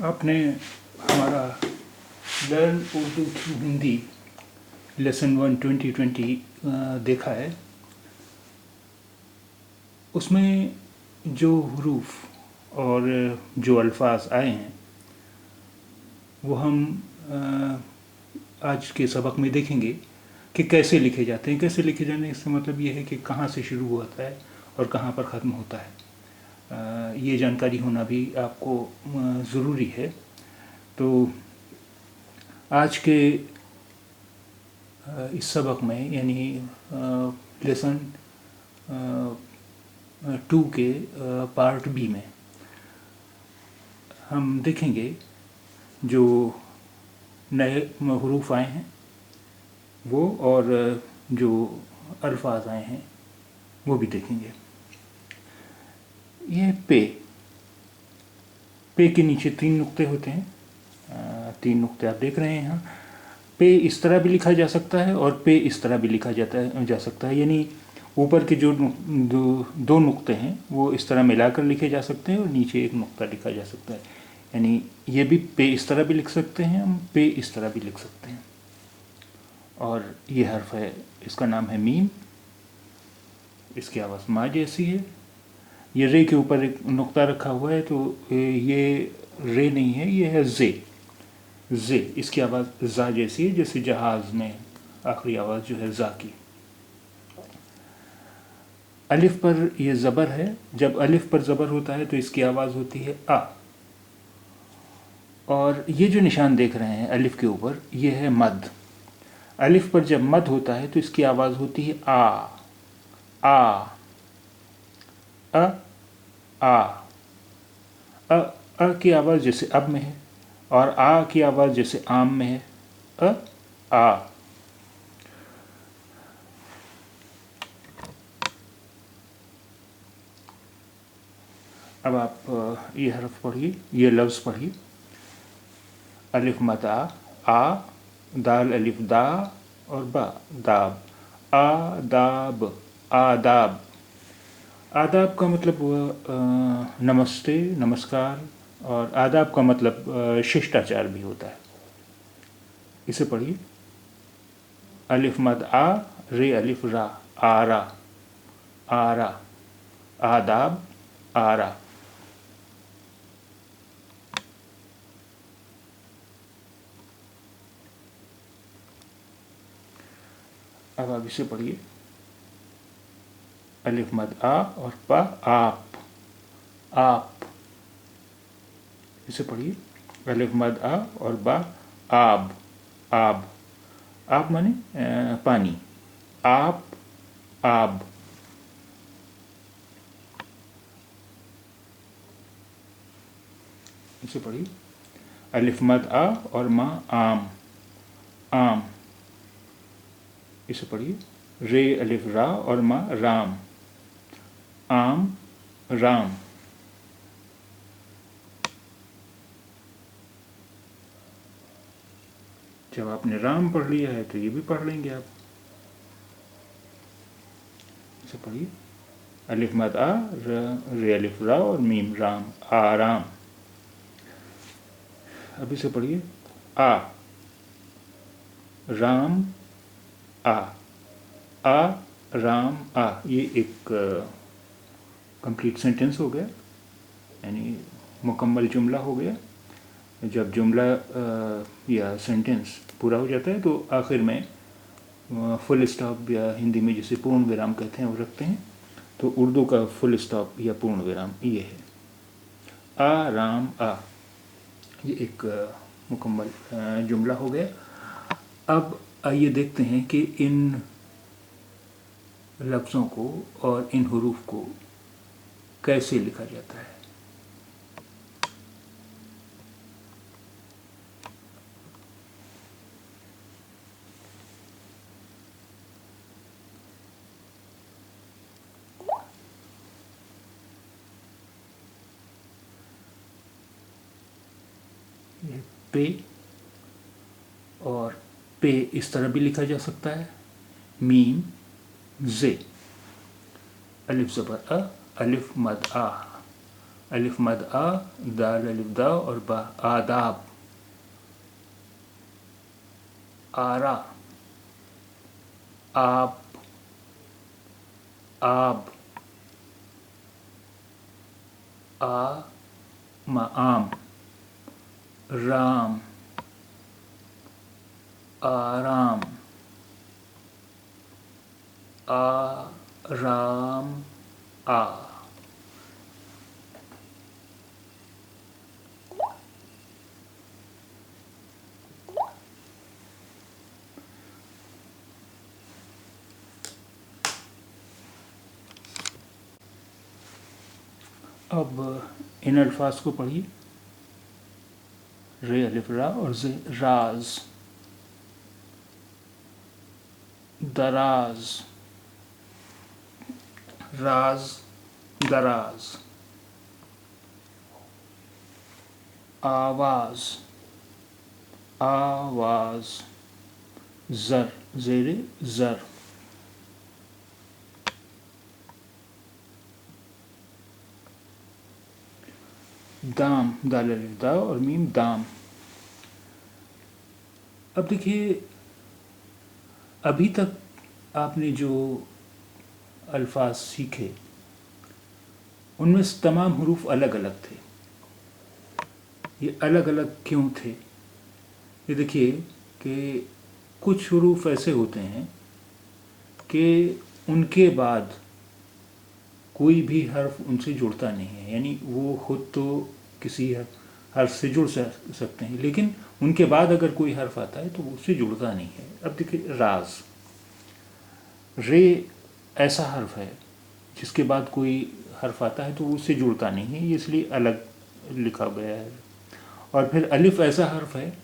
आपने हमारा learn Urdu through Hindi lesson 1 2020 देखा है। उसमें जो हरूफ और जो अल्फाज आए हैं वो हम आज के सबक में देखेंगे कि कैसे लिखे जाते हैं। कैसे लिखे जाने से मतलब ये है कि कहाँ से शुरू होता है और कहाँ पर ख़त्म होता है। ये जानकारी होना भी आपको ज़रूरी है। तो आज के इस सबक में यानी लेसन 2 के पार्ट बी में हम देखेंगे जो नए हरूफ आए हैं वो, और जो अल्फाज आए हैं वो भी देखेंगे। ये पे के नीचे 3 नुक्ते होते हैं। 3 नुक्ते आप देख रहे हैं यहाँ। पे इस तरह भी लिखा जा सकता है और पे इस तरह भी लिखा जा सकता है। यानी ऊपर के जो दो नुक्ते हैं वो इस तरह मिलाकर लिखे जा सकते हैं और नीचे एक नुक्ता लिखा जा सकता है। यानी ये भी पे इस तरह भी लिख सकते हैं, हम पे इस तरह भी लिख सकते हैं। और ये हर्फ है, इसका नाम है मीम। इसकी आवाज़ माँ जैसी है। ये रे के ऊपर एक नुक्ता रखा हुआ है तो ये रे नहीं है, ये है जे। इसकी आवाज़ जा जैसी है, जैसे जहाज़ में आखिरी आवाज़ जो है जा की। अलिफ पर ये ज़बर है। जब अलिफ पर ज़बर होता है तो इसकी आवाज़ होती है आ। और ये जो निशान देख रहे हैं अलिफ के ऊपर, ये है मद। अलिफ पर जब मद होता है तो इसकी आवाज़ होती है आ आ अ आ। अ की आवाज़ जैसे अब में है और आ की आवाज़ जैसे आम में है, अ आ। अब आप ये हर्फ पढ़िए, ये लफ्ज़ पढ़िए। अलिफ मद आ, दाल अलिफ दा और बा दाब, आदाब आदाब। आदाब का मतलब नमस्ते, नमस्कार, और आदाब का मतलब शिष्टाचार भी होता है। इसे पढ़िए। अलिफ मद आ, रे अलिफ रा, आरा आरा, आदाब आरा। अब आप इसे पढ़िए। अलिफ मद आ और पा आप आप। इसे पढ़िए। अलिफ मद आ और बा आब आब। आब माने पानी, आप आब। इसे पढ़िए। अलिफ मद आ और मा आम आम। इसे पढ़िए। रे अलिफ रा और मा राम आम राम। जब आपने राम पढ़ लिया है तो ये भी पढ़ लेंगे आप। इसे पढ़िए। अलिफ मद आ, रे अलिफ रा और मीम राम आराम। अब इसे पढ़िए। आ राम आ राम आ। ये एक कंप्लीट सेंटेंस हो गया, यानी मुकम्मल जुमला हो गया। जब जुमला या सेंटेंस पूरा हो जाता है तो आखिर में फुल स्टॉप, या हिंदी में जिसे पूर्ण विराम कहते हैं वो रखते हैं। तो उर्दू का फुल स्टॉप या पूर्ण विराम ये है, आ राम आ। ये एक मुकम्मल जुमला हो गया। अब आइए देखते हैं कि इन लफ्ज़ों को और इन हरूफ को कैसे लिखा जाता है। पे, और पे इस तरह भी लिखा जा सकता है, मीम जे। अलिफ ज़बर अ, अलिफ मद आ, अलिफ मद आ, दाल अलिफ दा और बा। आदाब, आरा, आप, आब, आ आम, राम, आराम, राम, आ। अब इन अल्फाज को पढ़िए, रे अलिफ रा और जे। राज, दराज, राज, दराज, आवाज, आवाज, जर, जेरे जर, दाम, दाल अलिफ दा और मीम, दाम। अब देखिए, अभी तक आपने जो अल्फाज सीखे उनमें से तमाम हरूफ अलग अलग थे। ये अलग अलग क्यों थे? ये देखिए कि कुछ हरूफ ऐसे होते हैं कि उनके बाद कोई भी हर्फ उनसे जुड़ता नहीं है, यानी वो खुद तो किसी हर्फ से जुड़ सकते हैं, लेकिन उनके बाद अगर कोई हर्फ आता है तो वो उससे जुड़ता नहीं है। अब देखिए, राज, रे ऐसा हर्फ है जिसके बाद कोई हर्फ आता है तो वो उससे जुड़ता नहीं है, इसलिए अलग लिखा गया है। और फिर अलिफ ऐसा हर्फ है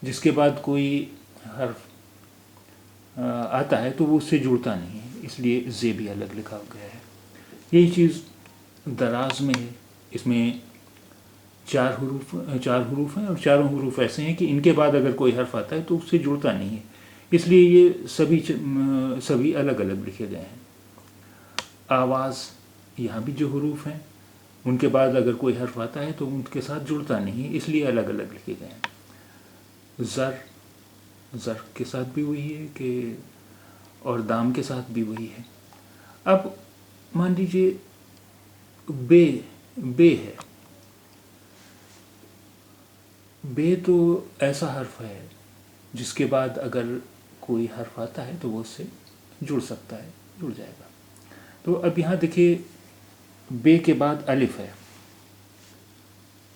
जिसके बाद कोई हर्फ आता है तो वो उससे जुड़ता नहीं है, इसलिए जे भी अलग लिखा गया है। यही चीज़ दराज में है। इसमें चार हरूफ हैं और चारों हरूफ ऐसे हैं कि इनके बाद अगर कोई हर्फ आता है तो उससे जुड़ता नहीं है, इसलिए ये सभी अलग अलग लिखे गए हैं। आवाज़, यहाँ भी जो हरूफ हैं उनके बाद अगर कोई हर्फ आता है तो उनके साथ जुड़ता नहीं है, इसलिए अलग अलग लिखे गए हैं। ज़र, ज़र के साथ भी वही है कि, और दाम के साथ भी वही है। अब मान लीजिए बे है। बे तो ऐसा हर्फ है जिसके बाद अगर कोई हर्फ आता है तो वो उससे जुड़ सकता है, जुड़ जाएगा। तो अब यहाँ देखिए, बे के बाद अलिफ है।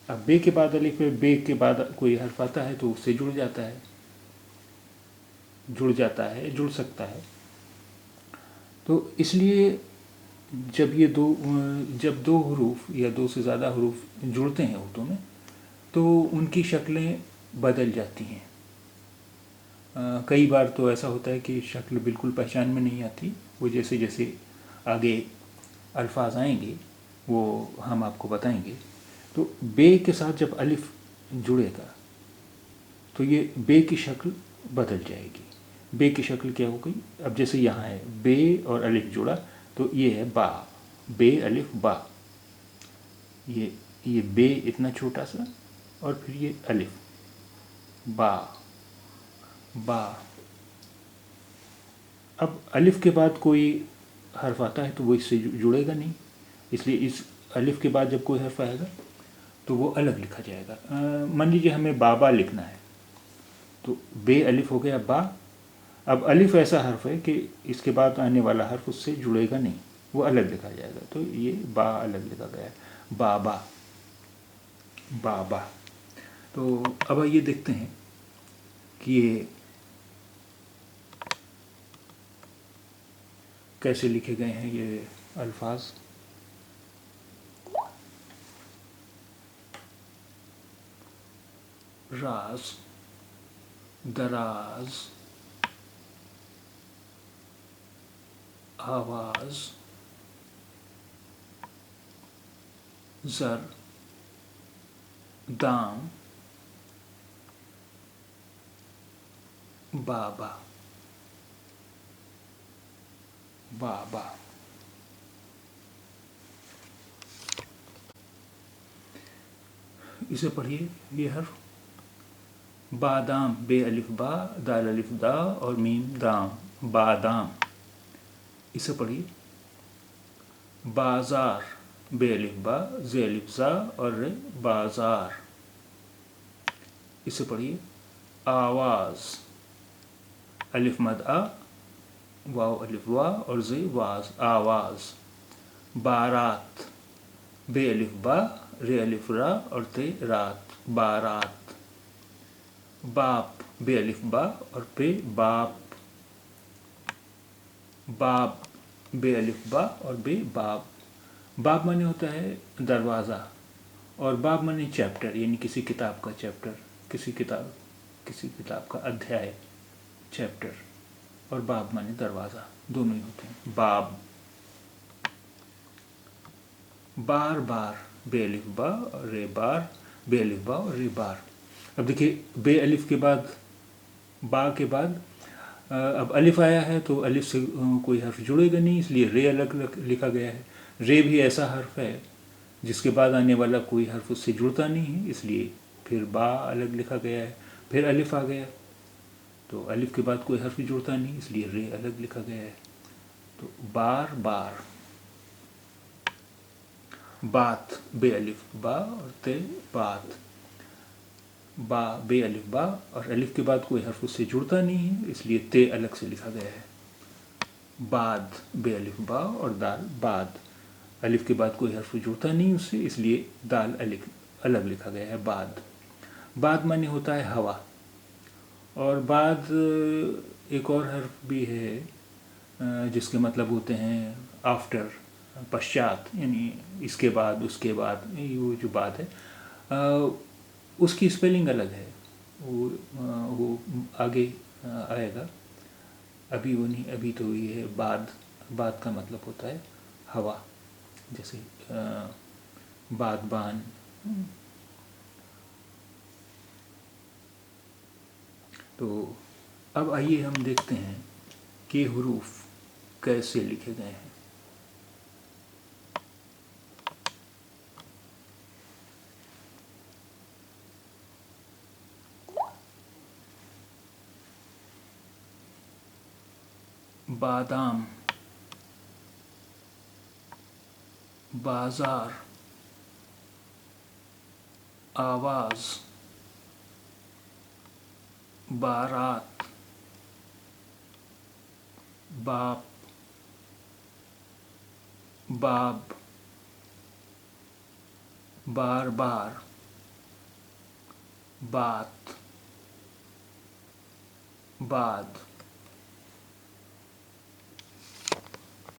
अब बे के बाद अलिफ है, बे के बाद कोई हर्फ आता है तो उससे जुड़ जाता है, जुड़ सकता है। तो इसलिए जब दो हरूफ या दो से ज़्यादा हरूफ जुड़ते हैं उर्दू में तो उनकी शक्लें बदल जाती हैं। कई बार तो ऐसा होता है कि शक्ल बिल्कुल पहचान में नहीं आती, वो जैसे जैसे आगे अल्फाज आएंगे वो हम आपको बताएंगे। तो बे के साथ जब अलिफ जुड़ेगा तो ये बे की शक्ल बदल जाएगी। बे की शक्ल क्या हो गई? अब जैसे यहाँ है बे और अलिफ जुड़ा तो ये है बा, बे अलिफ बा। ये बे इतना छोटा सा और फिर ये अलिफ, बा, बा। अब अलिफ के बाद कोई हर्फ आता है तो वो इससे जुड़ेगा नहीं, इसलिए इस अलिफ के बाद जब कोई हर्फ आएगा तो वो अलग लिखा जाएगा। मान लीजिए हमें बाबा लिखना है तो बे अलिफ हो गया बा। अब अलिफ ऐसा हर्फ है कि इसके बाद आने वाला हर्फ उससे जुड़ेगा नहीं, वो अलग लिखा जाएगा, तो ये बा अलग लिखा गया है, बाबा, बाबा। तो अब आइए देखते हैं कि ये कैसे लिखे गए हैं ये अल्फाज। राज, दराज, आवाज, जर, दाम, बाबा, बाबा। इसे पढ़िए, ये हर्फ बादाम, बे अलिफ बा, दाल अलिफ दा और मीम दाम, बादाम। इसे पढ़िए बाजार, बे अलिफ बा, जे अलिफ जा और रे, बाजार। इसे पढ़िए आवाज़, अलिफ मद आ, वाव अलिफ वा और जे वाज, आवाज़। बारात, बे अलिफ बा, रे अलिफ रा और ते रात, बारात। बाप, बे अलिफ बा और पे बाप, बाप, बे अलिफ बा और बे बाप। बाप माने होता है दरवाज़ा और बाप माने चैप्टर, यानी किसी किताब का चैप्टर, किसी किताब का अध्याय, चैप्टर। और बाब माने दरवाज़ा, दोनों ही होते हैं। बाब। बार बार, बे अलिफ बा और रे बार, बे अलिफ बा और रे बार। अब देखिए बे अलिफ के बाद, बा के बाद अब अलिफ आया है तो अलिफ से कोई हर्फ जुड़ेगा नहीं, इसलिए रे अलग लिखा गया है। रे भी ऐसा हर्फ है जिसके बाद आने वाला कोई हर्फ उससे जुड़ता नहीं है, इसलिए फिर बा अलग लिखा गया है। फिर अलिफ आ गया तो अलिफ के बाद कोई हर्फ जुड़ता नहीं, इसलिए रे अलग लिखा गया है। तो बार बार। बात, बे अलिफ बा और ते बात, बा, बे अलिफ बा और अलिफ के बाद कोई हर्फ उससे जुड़ता नहीं है, इसलिए ते अलग से लिखा गया है। बाद, बे अलिफ बा और दाल, बाद। अलिफ के बाद कोई हर्फ जुड़ता नहीं उससे, इसलिए दाल अलग लिखा गया है, बाद। बाद माने होता है हवा। और बाद एक और हर्फ भी है जिसके मतलब होते हैं आफ्टर, पश्चात, यानी इसके बाद, उसके बाद, वो जो बात है उसकी स्पेलिंग अलग है, वो आगे आएगा, अभी वो नहीं। अभी तो ये है बाद। बाद का मतलब होता है हवा, जैसे बादबान। तो अब आइए हम देखते हैं कि हुरूफ कैसे लिखे गए हैं। बादाम, बाजार, आवाज़, बारात, बाप, बाब, बार बार, बात, बाद,